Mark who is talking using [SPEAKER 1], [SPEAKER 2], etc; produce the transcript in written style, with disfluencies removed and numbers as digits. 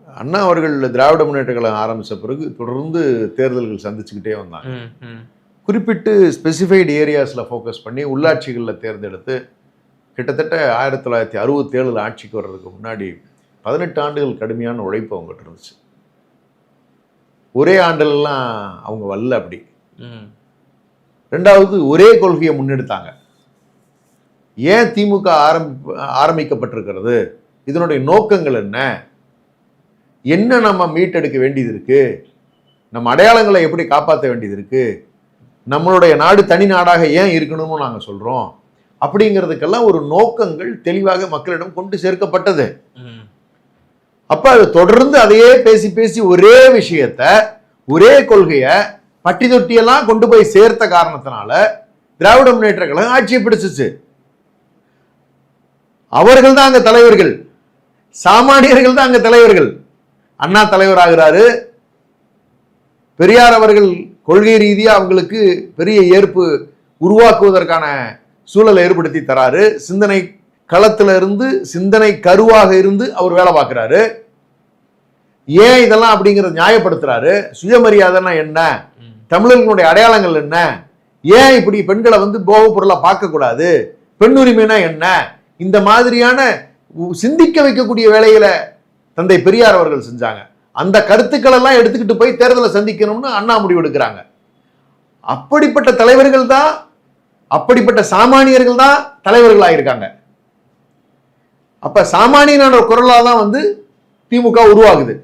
[SPEAKER 1] அண்ணா அவர்கள் திராவிட முன்னேற்ற கழகம் ஆரம்பித்த பிறகு தொடர்ந்து தேர்தல்கள் சந்திச்சுக்கிட்டே வந்தாங்க. குறிப்பிட்டு ஸ்பெசிஃபைடு ஏரியாஸில் ஃபோக்கஸ் பண்ணி உள்ளாட்சிகளில் தேர்ந்தெடுத்து கிட்டத்தட்ட 1967 ஆட்சிக்கு வர்றதுக்கு முன்னாடி 18 ஆண்டுகள் கடுமையான உழைப்பு அவங்ககிட்ட இருந்துச்சு. ஒரே ஆண்டுலாம் அவங்க வரல. அப்படி ரெண்டாவது ஒரே கொள்கையை முன்னெடுத்தாங்க. ஏன் திமுக ஆரம்பிக்கப்பட்டிருக்கிறது, இதனுடைய நோக்கங்கள் என்ன நம்ம மீட்டெடுக்க வேண்டியது இருக்கு, நம்ம அடையாளங்களை எப்படி காப்பாற்ற வேண்டியது இருக்கு, நம்மளுடைய நாடு தனி நாடாக ஏன் இருக்கணும்னு நாங்கள் சொல்றோம் அப்படிங்கிறதுக்கெல்லாம் ஒரு நோக்கங்கள் தெளிவாக மக்களிடம் கொண்டு சேர்க்கப்பட்டது. அப்ப அது தொடர்ந்து அதையே பேசி பேசி ஒரே விஷயத்த ஒரே கொள்கையை பட்டி தொட்டியெல்லாம் கொண்டு போய் சேர்த்த காரணத்தினால திராவிட முன்னேற்ற கழகம் ஆட்சியை பிடிச்சிச்சு. அவர்கள் தான் அங்க தலைவர்கள், சாமானியர்கள் தான் அங்க தலைவர்கள். அண்ணா தலைவர் ஆகிறாரு, பெரியார் அவர்கள் கொள்கை ரீதியா அவங்களுக்கு பெரிய ஏற்பு உருவாக்குவதற்கான சூழலை ஏற்படுத்தி தராரு. சிந்தனை களத்துல இருந்து சிந்தனை கருவாக இருந்து அவர் வேலை பார்க்கிறாரு. ஏன் இதெல்லாம் அப்படிங்கிறத நியாயப்படுத்துறாரு. சுயமரியாதைன்னா என்ன, தமிழர்களுடைய அடையாளங்கள் என்ன, ஏன் இப்படி பெண்களை போக பொருளா பார்க்க கூடாது, பெண் உரிமைனா என்ன, இந்த மாதிரியான சிந்திக்க வைக்கக்கூடிய வேலைகளை தந்தை பெரியார் அவர்கள் செஞ்சாங்க. அந்த கருத்துக்கள் எல்லாம் எடுத்துக்கிட்டு போய் தேர்தலை சந்திக்கணும்னு அண்ணா முடிவு எடுக்கிறாங்க. அப்படிப்பட்ட தலைவர்கள் தான், அப்படிப்பட்ட சாமானியர்கள் தான் தலைவர்களாக இருக்காங்க. அப்ப சாமானியனோட குரலா தான் திமுக உருவாகுது.